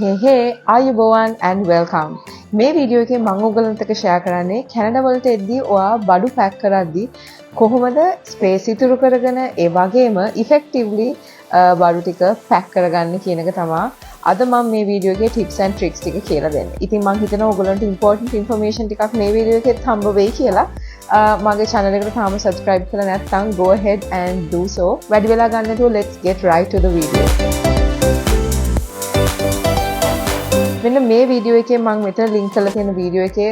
Hey, ආයුබෝවන් and welcome. මේ video එකේ මම ඔයගලන්ට ෂෙයා කරන්නේ කැනඩා වලට එද්දී ඔයා බඩු පැක් කරද්දී කොහොමද ස්පේස් ඉතුරු කරගෙන ඒ වගේම ඉෆෙක්ටිව්ලි බඩු ටික පැක් කරගන්න කියන එක තමයි අද මම මේ වීඩියෝ එකේ tips and tricks ටික කියලා දෙන්නේ. ඉතින් මම හිතනවා ඔයගලන්ට important information ටිකක් මේ වීඩියෝ එකෙත් හම්බ වෙයි කියලා. මගේ channel එකට තාම subscribe කරලා නැත්නම් go ahead and do so. වැඩි වෙලා ගන්න නැතුව let's get right to the video. මෙන්න මේ වීඩියෝ එකේ මම මෙතන ලින්ක් කරලා තියෙන වීඩියෝ එකේ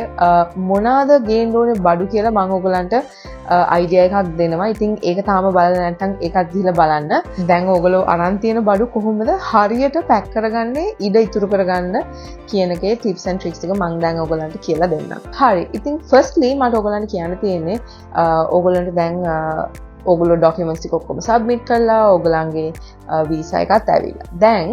මොනවාද ගේන්න ඕනේ බඩු කියලා මම ඔයගලන්ට අයිඩියා එකක් දෙනවා. ඉතින් ඒක තාම බලලා නැත්නම් ඒකත් ගිහලා බලන්න. දැන් ඔයගොල්ලෝ අරන් තියෙන බඩු කොහොමද හරියට පැක් කරගන්නේ ඉඩ ඉතුරු කරගන්න කියන එකේ tips and tricks ටික මම දැන් ඔයගලන්ට කියලා දෙන්නම්. හරි. ඉතින් firstly මට ඔයගලන්ට කියන්න තියෙන්නේ ඔයගලන්ට දැන් ඔයගොල්ලෝ documents ටික ඔක්කොම submit කරලා ඔයගලන්ගේ visa එකත් ඇවිල්ලා. දැන්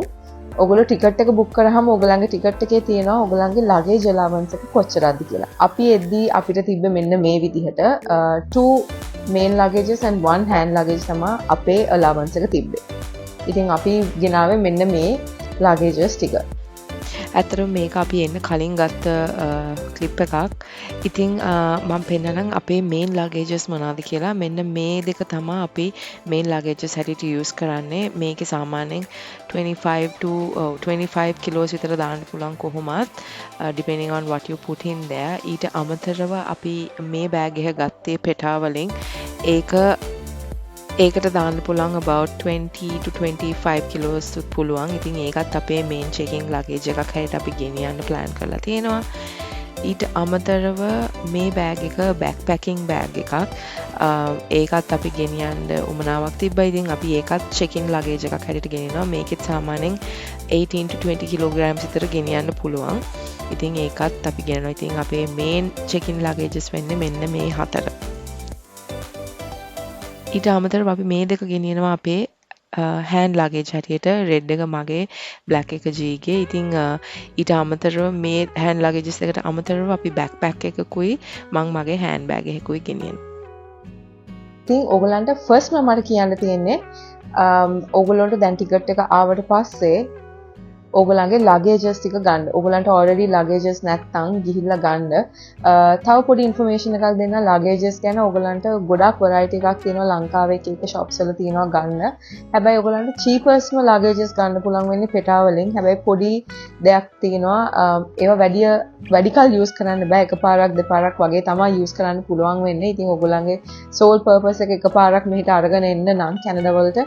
ඔගොල්ලෝ ටිකට් එක බුක් කරාම ඔයගලන්ගේ ටිකට් එකේ තියෙනවා ඔයගලන්ගේ luggage allowance එක කොච්චරද කියලා. අපි එද්දී අපිට තිබ්බ මෙන්න මේ විදිහට 2 main luggages and 1 hand luggage තමයි අපේ allowance එක තිබ්බේ. ඉතින් අපි ගෙනාවේ මෙන්න මේ luggages ටික. ඇත්තටම මේක අපි එන්න කලින් ගත්ත ක්ලිප් එකක්. ඉතින් මම පෙන්නනම් අපේ main luggages මොනවාද කියලා. මෙන්න මේ දෙක තමයි අපි main luggages හැටියට use කරන්නේ. මේකේ සාමාන්‍යයෙන් 25 kilos විතර දාන්න පුළුවන් කොහොමත් depending on what you put in there. ඊට අමතරව අපි මේ බෑග් එක ගත්තේ පෙටා වලින්. ඒකට දාන්න පුළුවන් about 20 to 25 kilos පුළුවන්. ඉතින් ඒකත් අපේ main checking luggage එකක් හැටියට අපි ගෙනියන්න plan කරලා තියෙනවා. ඊට අමතරව මේ බෑග් එක backpacking බෑග් එකක්. ඒකත් අපි ගෙනියන්න උමනාවක් තිබ්බා. ඉතින් අපි ඒකත් checking luggage එකක් හැටියට ගෙනියනවා. මේකෙත් සාමාන්‍යයෙන් 18 to 20 kilograms විතර ගෙනියන්න පුළුවන්. ඉතින් ඒකත් අපි ගෙනනවා. ඉතින් අපේ main checking luggages වෙන්නේ මෙන්න මේ හතර. ඊට අමතරව අපි මේ දෙක ගෙනියනවා අපේ hand luggage හැටියට. red එක මගේ, black එක ජීගේ. ඉතින් ඊට අමතරව මේ hand luggages එකට අමතරව අපි backpack එකකුයි මම මගේ hand bag එකකුයි ගෙනියනවා. ඉතින් ඔයගලන්ට first මට කියන්න තියෙන්නේ ඔයගලන්ට දැන් ටිකට් එක ආවට පස්සේ ඔයගලන්ගේ luggages ටික ගන්න. ඔයගලන්ට already luggages නැත්නම් ගිහිල්ලා ගන්න. තව පොඩි information එකක් දෙන්න luggages ගැන. ඔයගලන්ට ගොඩක් variety එකක් තියෙනවා ලංකාවේ එක shops වල තියෙනවා ගන්න. හැබැයි ඔයගලන්ට cheapestම luggages ගන්න පුළුවන් වෙන්නේ පෙටා වලින්. හැබැයි පොඩි දෙයක් තියෙනවා ඒවා වැඩි කල් use කරන්න බෑ. එකපාරක් දෙපාරක් වගේ තමයි use කරන්න පුළුවන් වෙන්නේ. ඉතින් ඔයගලන්ගේ sole purpose එක එකපාරක් මෙහෙට අරගෙන එන්න නම් කැනඩා වලට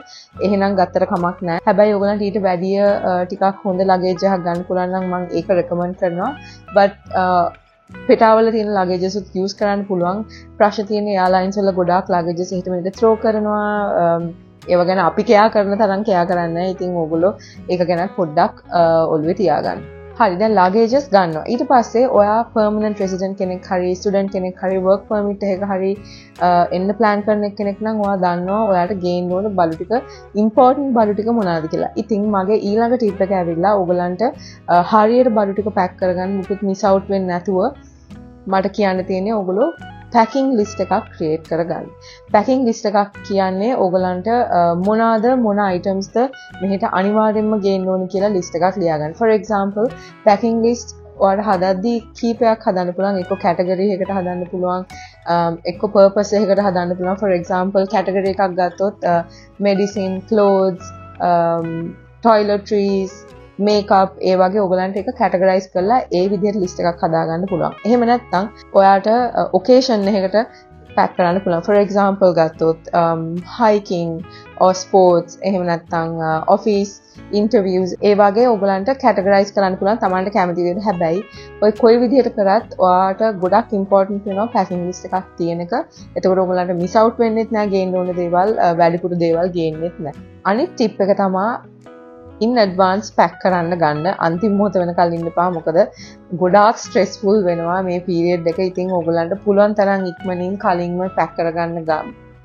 එහෙනම් ගත්තට කමක් නැහැ. හැබැයි ඔයගලන්ට ඊට වැඩිය ටිකක් හොඳ luggage එකක් ගන්න පුළුවන් නම් මම ඒක recommend කරනවා. but පෙටාවල තියෙන luggages උත් use කරන්න පුළුවන්. ප්‍රශ්න තියෙන airlines වල ගොඩාක් luggages එහෙට මෙහෙට throw කරනවා. ඒව ගැන අපි care කරන තරම් care කරන්නේ නැහැ. ඉතින් ඕගොල්ලෝ ඒක ගැන පොඩ්ඩක් ඔළුවේ තියාගන්න. හරි, දැන් luggages ගන්නවා. ඊට පස්සේ ඔයා permanent resident කෙනෙක් හරි student කෙනෙක් හරි work permit එකක හරි එන්න plan කරන කෙනෙක් නම් ඔයා දන්නවා ඔයාට ගේන්න ඕන බඩු ටික important බඩු ටික මොනවාද කියලා. ඉතින් මගේ ඊළඟ tip එක ඇවිල්ලා ඔයගලන්ට හරියට බඩු ටික pack කරගන්න මුකුත් miss out වෙන්නේ නැතුව මට කියන්න තියෙන්නේ ඔයගොල්ලෝ packing list එකක් create කරගන්න. packing list එකක් කියන්නේ ඔයගලන්ට මොන items ද මෙහෙට අනිවාර්යෙන්ම ගේන්න ඕන කියලා list එකක් ලියාගන්න. for example packing list ඔයාලා හදද්දී කීපයක් හදන්න පුළුවන්. එක්ක category එකකට හදන්න පුළුවන්. එක්ක purpose එකකට හදන්න පුළුවන්. for example category එකක් ගත්තොත් medicine, clothes, toiletries, makeup ඒ වගේ ඔයගලන්ට එක categorize කරලා ඒ විදිහට list එකක් හදාගන්න පුළුවන්. එහෙම නැත්නම් ඔයාට occasion එකකට pack කරන්න පුළුවන්. for example ගත්තොත් hiking or sports එහෙම නැත්නම් office interviews ඒ වගේ ඔයගලන්ට categorize කරන්න පුළුවන් තමන්ට කැමති විදිහට. හැබැයි ඔය කොයි විදිහට කරත් ඔයාට ගොඩක් important වෙනවා packing list එකක් තියෙන එක. එතකොට ඔයගලන්ට miss out වෙන්නෙත් නෑ ගේන්න ඕන දේවල්, වැඩිපුර දේවල් ගේන්නෙත් නෑ. අනිත් tip එක තමයි in advance pack කරන්න ගන්න. අන්තිම මොහොත වෙනකල් ඉන්න එපා. මොකද ගොඩාක් stressful වෙනවා මේ period එක. ඉතින් ඔයගලන්ට පුළුවන් තරම් ඉක්මනින් කලින්ම pack කරගන්න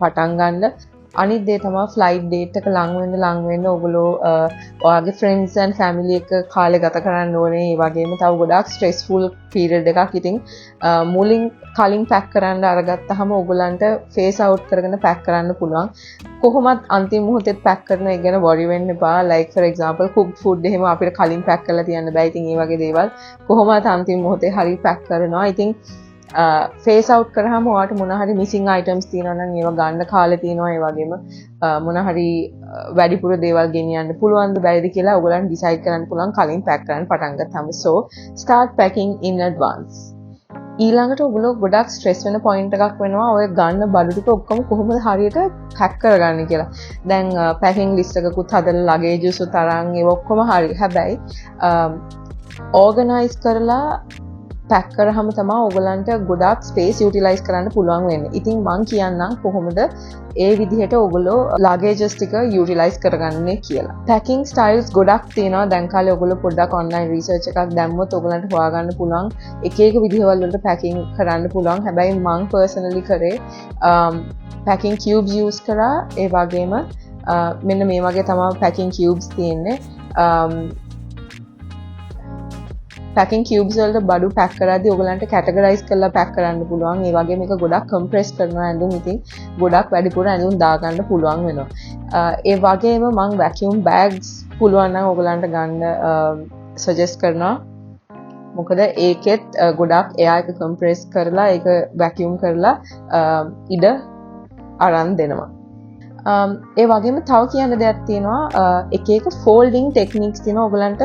පටන් ගන්න. අනිත් දේ තමයි ෆ්ලයිට් ඩේට් එක ලඟ වෙන්න ඔයගොල්ලෝ ඔයාගේ friends and family එක කාලේ ගත කරන්න ඕනේ. ඒ වගේම තව ගොඩාක් stressful period එකක්. ඉතින් මුලින් කලින් පැක් කරන්න අරගත්තාම ඔයගොල්ලන්ට face out කරගෙන පැක් කරන්න පුළුවන්. කොහොමත් අන්තිම මොහොතේ පැක් කරන එක ගැන worry වෙන්න එපා. like for example cooked food එහෙම අපිට කලින් පැක් කරලා තියන්න බෑ. ඉතින් ඒ වගේ දේවල් කොහොමත් අන්තිම මොහොතේ හරි පැක් කරනවා. ඉතින් face out කරාම ඔයාට මොන හරි missing items තියෙනවා නම් ඒවා ගන්න කාලේ තියෙනවා. ඒ වගේම මොන හරි වැඩිපුර දේවල් ගෙනියන්න පුළුවන්ද බැරිද කියලා ඔයගොල්ලන් decide කරන්න පුළුවන් කලින් pack කරන්න පටන් ගත්තාම. so start packing in advance. ඊළඟට ඔයගොල්ලෝ ගොඩක් stress වෙන point එකක් වෙනවා ඔය ගන්න බඩු ටික ඔක්කොම කොහොමද හරියට pack කරගන්නේ කියලා. දැන් packing list එකකුත් හදලා luggage උත් තරම් ඒ ඔක්කොම හරි. හැබැයි organize කරලා පැක් කරාම තමයි ඔයගලන්ට ගොඩාක් ස්පේස් යුටිලයිස් කරන්න පුළුවන් වෙන්නේ. ඉතින් මම කියන්නම් කොහොමද ඒ විදිහට ඔයගොල්ලෝ ලගේජස් ටික යුටිලයිස් කරගන්නේ කියලා. පැකින් ස්ටයිල්ස් ගොඩක් තියෙනවා. දැන් කාලේ ඔයගොල්ලෝ පොඩ්ඩක් ඔන්ලයින් රිසර්ච් එකක් දැම්මොත් ඔයගලන්ට හොයාගන්න පුළුවන් එක එක විදිහවල වලට පැකින් කරන්න පුළුවන්. හැබැයි මම පර්සනලි කරේ පැකින් කියුබ්ස් යූස් කරා. ඒ වගේම මෙන්න මේ වගේ තමයි පැකින් කියුබ්ස් තියෙන්නේ. පැකින් කියුබ්ස් වලට බඩු පැක් කරද්දී ඔයගලන්ට කැටගරයිස් කරලා පැක් කරන්න පුළුවන්. ඒ වගේම මේක ගොඩක් කම්ප්‍රෙස් කරනවා ඇඳුම්. ඉතින් ගොඩක් වැඩිපුර ඇඳුම් දාගන්න පුළුවන් වෙනවා. ඒ වගේම මම වැකියුම් බෑග්ස් පුළුවන් නම් ඔයගලන්ට ගන්න සජෙස්ට් කරනවා. මොකද ඒකෙත් ගොඩක් එයා එක කම්ප්‍රෙස් කරලා ඒක වැකියුම් කරලා ඉඩ අරන් දෙනවා. ඒ වගේම තව කියන්න දෙයක් තියෙනවා. එක එක folding techniques තියෙනවා ඔයගලන්ට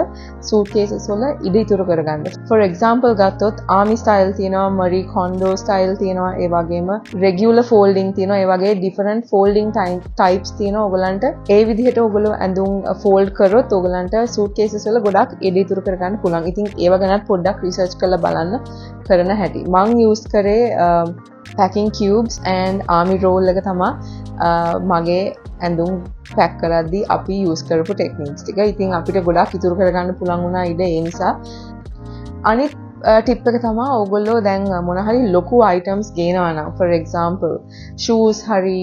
suitcases වල ඉඩ ඉතුරු කරගන්න. for example ගත්තොත් army style තියෙනවා, Marie Kondo style තියෙනවා, ඒ වගේම regular folding තියෙනවා. ඒ වගේ different folding types තියෙනවා ඔයගලන්ට. ඒ විදිහට ඔයගොල්ලෝ ඇඳුම් fold කරොත් ඔයගලන්ට suitcases වල ගොඩක් ඉඩ ඉතුරු කරගන්න පුළුවන්. ඉතින් ඒව ගැනත් පොඩ්ඩක් research කරලා බලන්න කරන හැටි. මම use කරේ packing cubes and army roll එක තමයි මගේ ඇඳුම් පැක් කරද්දී අපි යූස් කරපු ටෙක්නික්ස් ටික. ඉතින් අපිට ගොඩක් ඉතුරු කරගන්න පුළුවන් වුණා ඉඩ. ඒ නිසා අනිත් ටිප් එක තමයි ඔයගොල්ලෝ දැන් මොන හරි ලොකු items ගේනවා නම් for example shoes හරි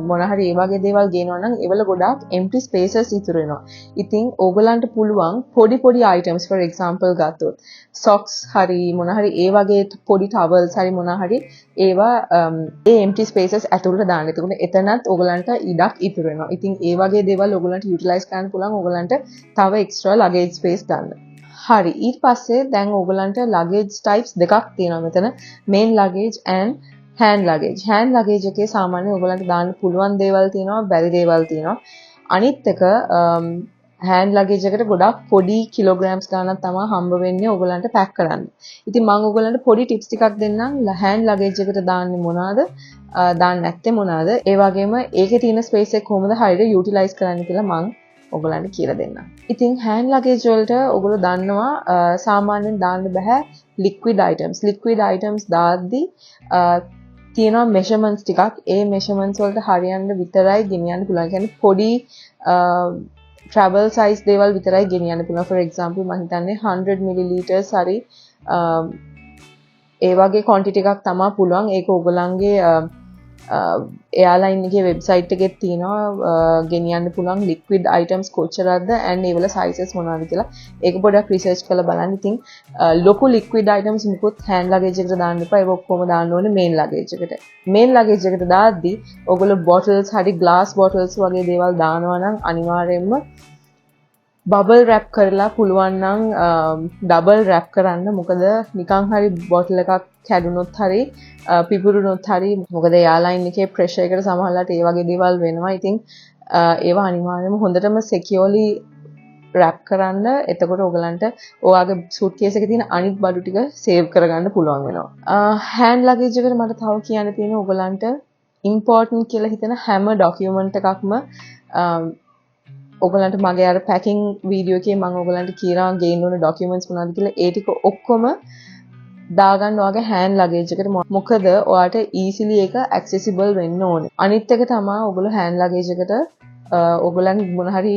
මොන හරි ඒ වගේ දේවල් ගේනවා නම් ඒවල ගොඩක් empty spaces ඉතුරු වෙනවා. ඉතින් ඕගලන්ට පුළුවන් පොඩි items for example ගත්තොත් socks හරි මොන හරි ඒ වගේ පොඩි towels හරි මොන හරි ඒවා ඒ empty spaces ඇතුළට දාන්න. එතකොට එතනත් ඕගලන්ට ඉඩක් ඉතුරු වෙනවා. ඉතින් ඒ වගේ දේවල් ඕගලන්ට utilize කරන්න පුළුවන් ඕගලන්ට තව extra luggage space ගන්න. හරි. ඊට පස්සේ දැන් ඕගලන්ට luggage types දෙකක් තියෙනවා මෙතන. main luggage and hand luggage. hand luggage එකේ සාමාන්‍යයෙන් ඕගලන්ට දාන්න පුළුවන් දේවල් තියෙනවා, බැරි දේවල් තියෙනවා. අනිත් එක hand luggage එකට ගොඩක් පොඩි kilograms ගණනක් තමයි හම්බ වෙන්නේ ඕගලන්ට pack කරන්න. ඉතින් මම ඕගලන්ට පොඩි tips ටිකක් දෙන්නම්. hand luggage එකට දාන්නේ මොනවාද? දාන්න නැත්තේ මොනවාද? ඒ වගේම ඒකේ තියෙන space එක කොහොමද හරියට utilize කරන්න කියලා මම ඔයගලන්ට කියලා දෙන්න. ඉතින් hand luggage වලට ඔයගොල්ලෝ දන්නවා සාමාන්‍යයෙන් දාන්න බෑ liquid items. liquid items දාද්දි තියෙනවා measurements ටිකක්. ඒ measurements වලට හරියන්න විතරයි ගෙනියන්න පුළුවන්. කියන්නේ පොඩි travel size දේවල් විතරයි ගෙනියන්න පුළුවන්. for example මම හිතන්නේ 100 milliliters හරි ඒ වගේ quantity එකක් තමයි පුළුවන්. ඒක ඔයගලන්ගේ එයාලයින් එකේ වෙබ්සයිට් එකේ තියෙනවා ගෙනියන්න පුළුවන් liquid items කොච්චරද and ඒවල sizes මොනවද කියලා. ඒක පොඩ්ඩක් research කරලා බලන්න. ඉතින් ලොකු liquid items මුකුත් hand luggage එකට දාන්න එපා. ඒක ඔක්කොම දාන්න ඕනේ main luggage එකට. main luggage එකට දාද්දි ඔයගොල්ලෝ bottles හරි glass bottles වගේ දේවල් දානවා නම් අනිවාර්යයෙන්ම බබල් රැප් කරලා පුළුවන් නම් ඩබල් රැප් කරන්න. මොකද නිකන් හරි බොටල් එකක් කැඩුනොත් හරි පිපුරුනොත් හරි මොකද එයාලයින් එකේ ප්‍රෙෂර් එකට සමහරවිට ඒ වගේ දේවල් වෙනවා. ඉතින් ඒවා අනිවාර්යයෙන්ම හොඳටම securely රැප් කරන්න. එතකොට ඔයගලන්ට ඔයාගේ සූට්කේස් එකේ තියෙන අනිත් බඩු ටික සේව් කරගන්න පුළුවන් වෙනවා. hand luggage එකට මට තව කියන්න තියෙන්නේ ඔයගලන්ට important කියලා හිතන හැම document එකක්ම ඔයගලන්ට මගේ අර packing වීඩියෝ එකේ මම ඔයගලන්ට කියනවා ගේන්න ඕන documents මොනවද කියලා. ඒ ටික ඔක්කොම දාගන්න ඔයාගේ hand luggage එකට. මොකද ඔයාට easily ඒක accessible වෙන්න ඕනේ. අනිත් එක තමයි ඔයගොල්ලෝ hand luggage එකට ඔයගලන් මොන හරි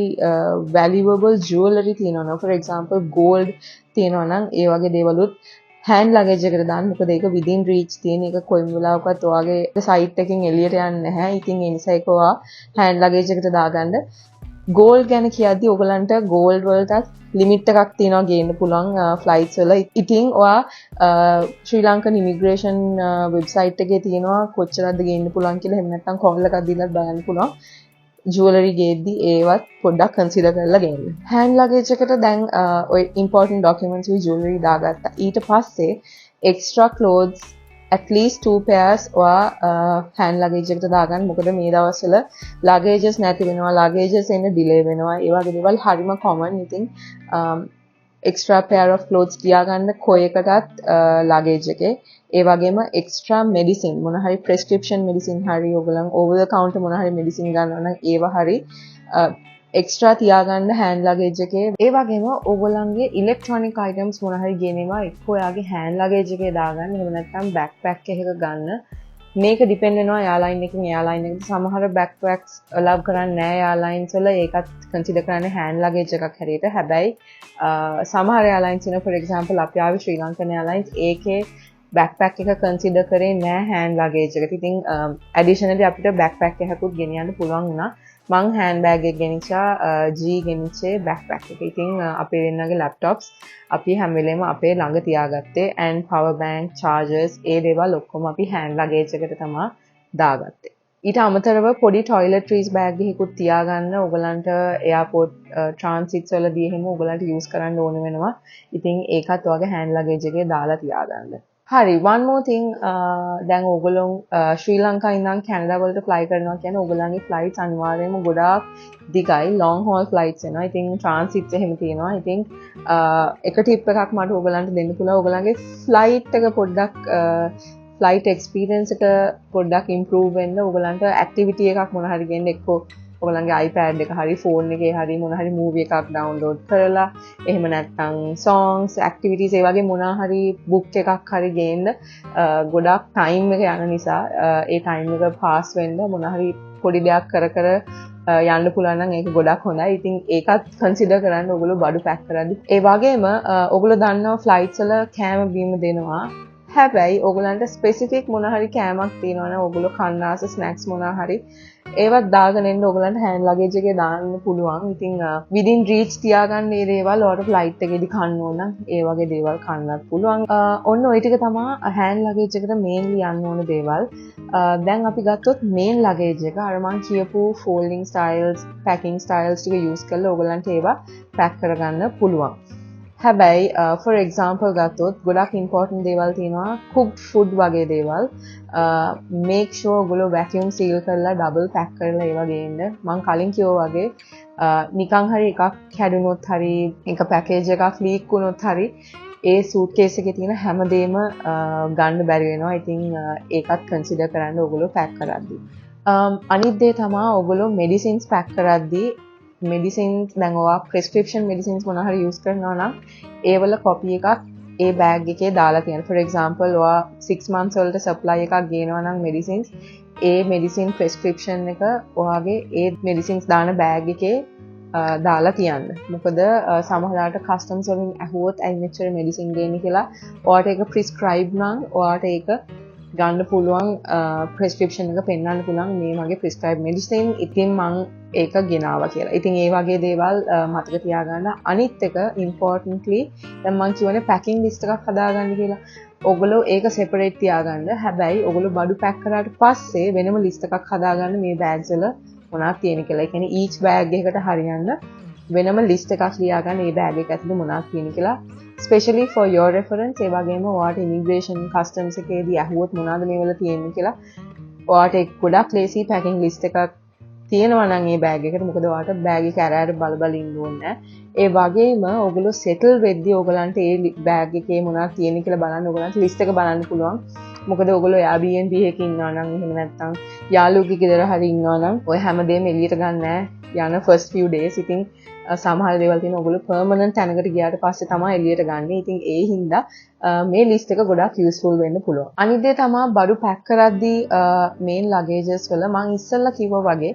valuable jewelry තියෙනවා නම් for example gold තියෙනවා නම් ඒ වගේ දේවලුත් hand luggage එකට දාන්න. මොකද ඒක within reach තියෙන එක කොයිම වෙලාවකවත් ඔයාගේ site එකකින් එළියට යන්නේ නැහැ. ඉතින් ඒ නිසා ඒක ඔයා hand luggage එකට දාගන්න. gold ගැන කියද්දි ඔයගලන්ට gold වලටත් limit එකක් තියෙනවා ගේන්න පුළුවන් flights වල. ඉතින් ඔයා ශ්‍රී ලංකන් immigration website එකේ තියෙනවා කොච්චරද ගේන්න පුළුවන් කියලා. එහෙම නැත්නම් call එකක් දීලාත් බලන්න පුළුවන්. jewelry ගේද්දි ඒවත් පොඩ්ඩක් consider කරලා ගේන්න. hand luggage එකට දැන් ඔය important documents වි jewelry දාගත්තා. ඊට පස්සේ extra clothes at least 2 pairs ඔයා hand luggage එකට දාගන්න. මොකද මේ දවස්වල luggages නැති වෙනවා, luggages එන්න delay වෙනවා. ඒ වගේ දේවල් හරිම common. ඉතින් extra pair of clothes තියාගන්න කොයි එකටත් luggage එකේ. ඒ වගේම extra medicine මොන හරි prescription medicine හරි ඔයගලන් over the counter මොන හරි medicine ගන්නවා නම් ඒව හරි extra තියාගන්න hand luggage එකේ. ඒ වගේම ඔයගලන්ගේ electronic items මොන හරි ගෙනෙනවා එක්ක ඔයාගේ hand luggage එකේ දාගන්න. එහෙම නැත්නම් backpack එකක ගන්න. මේක depend වෙනවා airline එකකින් airline එකට. සමහර backpacks allow කරන්නේ නැහැ airlines වල. ඒකත් consider කරන්නේ hand luggage එකක් හැටියට. හැබැයි සමහර airlines වෙන for example අපි ආවේ ශ්‍රී ලංකන් airlines ඒකේ backpack එක consider කරේ නෑ hand luggage එකට. ඉතින් additionally අපිට backpack එකකුත් ගෙනියන්න පුළුවන් වුණා. මං handbag එක ගෙනිච්චා G ගෙනිච්චේ backpack එක. ඉතින් අපේ දෙන්නගේ laptops අපි හැම වෙලේම අපේ ළඟ තියාගත්තේ and power bank chargers ඒ දේවල් ඔක්කොම අපි hand luggage එකට තමයි දාගත්තේ. ඊට අමතරව පොඩි toiletries bag එකකුත් තියාගන්න. ඔයගලන්ට airport transits වලදී එහෙම ඔයගලන්ට use කරන්න ඕන වෙනවා. ඉතින් ඒකත් ඔයගේ hand luggage එකේ දාලා තියාගන්න. හරි, one more thing දැන් ඔයගොල්ලෝ ශ්‍රී ලංකාවේ ඉඳන් කැනඩා වලට fly කරනවා කියන්නේ ඔයගොල්ලන්ගේ flights අනිවාර්යයෙන්ම ගොඩාක් දිගයි, long haul flights වෙනවා. ඉතින් transits එහෙම තියෙනවා. ඉතින් එක tip එකක් මට ඔයගොල්ලන්ට දෙන්න පුළුවන්. ඔයගොල්ලන්ගේ flight එක පොඩ්ඩක් flight experience එක පොඩ්ඩක් improve වෙන්න ඔයගොල්ලන්ට activity එකක් මොන හරි ගෙන්න එක්කෝ ඔයගොල්ලන්ගේ iPad එක හරි phone එකේ හරි මොන හරි movie එකක් download කරලා එහෙම නැත්නම් songs activities ඒ වගේ මොනවා හරි book එකක් හරි ගේන්න ගොඩක් time එක යන නිසා ඒ time එක pass වෙන්න මොන හරි පොඩි දෙයක් කර කර යන්න පුළුවන් නම් ඒක ගොඩක් හොඳයි. ඉතින් ඒකත් consider කරන්න ඔයගොල්ලෝ බඩු pack කරද්දි. ඒ වගේම ඔයගොල්ලෝ දන්නවා flights වල කෑම බීම දෙනවා. හැබැයි ඔයගලන්ට ස්පෙસિෆික් මොන හරි කෑමක් තියෙනවා නම් ඔයගොල්ලෝ කන්න ආස ස්නැක්ස් මොන හරි ඒවත් දාගෙන එන්න ඔයගලන්ට hand luggage එකේ දාන්න පුළුවන්. ඉතින් within reach තියාගන්න මේ දේවල් ඔයාලට flight එකේදී කන්න ඕන නම් ඒ වගේ දේවල් කන්නත් පුළුවන්. ඔන්න ওই ටික තමයි hand luggage එකට mainly යන්න ඕන දේවල්. දැන් අපි ගත්තොත් main luggage එක අර මම කියපු folding styles, packing styles ටික use කරලා ඔයගලන්ට ඒවා pack කරගන්න පුළුවන්. හැබැයි for example ගත්තොත් ගොඩක් important දේවල් තියෙනවා cooked food වගේ දේවල් make sure ඔයගොල්ලෝ vacuum seal කරලා double pack කරලා ඒවා ගේන්න. මම කලින් කිව්වා වගේ නිකන් හරි එකක් කැඩුනොත් හරි එක package එකක් leak වුණොත් හරි ඒ suitcase එකේ තියෙන හැමදේම ගන්න බැරි වෙනවා. ඉතින් ඒකත් consider කරන්න ඔයගොල්ලෝ pack කරද්දී. අනිත් දේ තමයි ඔයගොල්ලෝ medicines pack කරද්දී medicines දැන් ඔයා prescription medicines මොනවා හරි use කරනවා නම් ඒවල copy එකක් ඒ bag එකේ දාලා තියෙනවා. for example ඔයා 6 months වලට supply එකක් ගේනවා නම් medicines ඒ medicine prescription එක ඔයාගේ ඒ medicines දාන bag එකේ දාලා තියන්න. මොකද සමහරවිට customs වලින් ඇහුවොත් ඇයි මෙච්චර medicine ගේන්නේ කියලා ඔයාට ඒක prescribe නම් ඔයාට ඒක ගන්න පුළුවන් prescription එක පෙන්වන්න පුළුවන් මේ මගේ prescribe medicine ඉතින් මං ඒක ගෙනාවා කියලා. ඉතින් ඒ වගේ දේවල් මතක තියාගන්න. අනිත් එක importantly දැන් මං කියවනේ packing list එකක් හදාගන්න කියලා. ඔයගොල්ලෝ ඒක separate තියාගන්න. හැබැයි ඔයගොල්ලෝ බඩු pack කරාට පස්සේ වෙනම list එකක් හදාගන්න මේ bags වල මොනවද තියෙන කියලා. ඒ කියන්නේ each bag එකකට හරියන්න වෙනම list එකක් ලියාගන්න මේ bag එක ඇතුලේ මොනවද තියෙන කියලා. especially for your reference ඒ වගේම ඔයාට immigration customs එකේදී අහුවොත් මොනවද මේවල තියෙන්නේ කියලා ඔයාට ගොඩක් lazy packing list එකක් තියෙනවා නම් මේ bag එකට මොකද ඔයාට bag එක අරගෙන බල ඉන්න ඕනේ. ඒ වගේම ඔයගොල්ලෝ settle වෙද්දී ඔයගලන්ට ඒ bag එකේ මොනවද තියෙන්නේ කියලා බලන්න ඔයගලන්ට list එක බලන්න පුළුවන්. මොකද ඔයගොල්ලෝ Airbnb එකේ ඉන්නවා නම් එහෙම නැත්නම් යාළුවෙකුගේ ගෙදර හරි ඉන්නවා නම් ඔය හැමදේම එළියට ගන්න යන first few days ඉතින් සමහර දේවල් තියෙන ඔයගොල්ලෝ permanent තැනකට ගියාට පස්සේ තමයි එළියට ගන්න. ඉතින් ඒ හින්දා මේ ලිස්ට් එක ගොඩාක් යූස්ෆුල් වෙන්න පුළුවන්. අනිත් දේ තමයි බඩු පැක් කරද්දී මේන් ලගේජස් වල මම ඉස්සෙල්ලා කිව්වා වගේ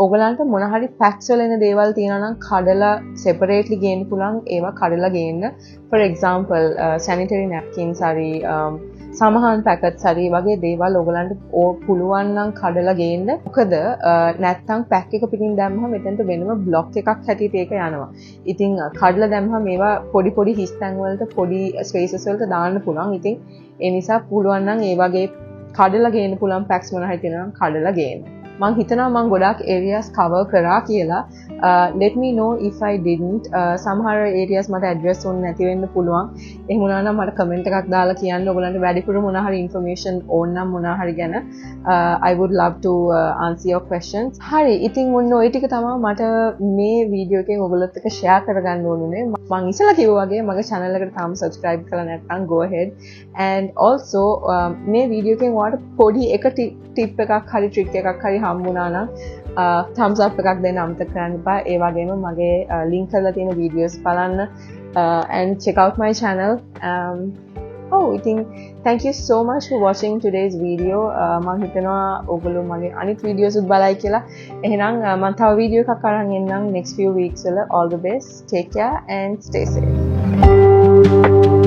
ඔයගලන්ට මොන හරි පැක්ස් වල එන දේවල් තියෙනවා නම් කඩලා separately ගේන්න පුළුවන්. ඒවා කඩලා ගේන්න. for example sanitary napkins හරි සමහන් පැකට්ස් හරි වගේ දේවල් ඔයගලන්ට පුළුවන් නම් කඩලා ගේන්න. මොකද නැත්තම් පැක් එක පිටින් දැම්මම මෙතනට වෙනම බ්ලොක් එකක් හැටියට ඒක යනවා. ඉතින් කඩලා දැම්මම මේවා පොඩි පොඩි හිස් තැන් වලට පොඩි ස්පේසස් වලට දාන්න පුළුවන්. ඉතින් ඒ නිසා පුළුවන් නම් ඒ වගේ කඩලා ගේන්න පුළුවන් පැක්ස් මොන හරි තියෙනවා නම් කඩලා ගේන්න. මං හිතනවා මං ගොඩාක් areas cover කරා කියලා. Let me know if I didn't. සමහර areas මට address වුණ නැති වෙන්න පුළුවන්. එහෙම වුණා නම් මට comment එකක් දාලා කියන්න. ඔයගලන්ට වැඩිපුර මොන හරි information ඕන නම් මොන හරි ගැන I would love to answer your questions. හරි. ඉතින් ඔන්න ඔය ටික තමයි මට මේ වීඩියෝ එකෙන් ඔයගොල්ලොත් එක්ක share කරගන්න ඕනුනේ. මං ඉස්සලා කිව්වා වගේ මගේ channel එකට තාම subscribe කරලා නැත්නම් go ahead. And also මේ වීඩියෝ එකෙන් ඔයාලට පොඩි එක tip එකක් හරි trick එකක් හරි හම්බුණා නම් thumbs up එකක් දෙන්න අමතක කරන්න එපා. ඒ වගේම මගේ link කරලා තියෙන videos බලන්න and check out my channel. I think thank you so much for watching today's video. මම හිතනවා ඔයගොල්ලෝ මගේ අනිත් videos උත් බලයි කියලා. එහෙනම් මම තව video එකක් අරන් එන්නම් next few weeks වල. All the best. Take care and stay safe.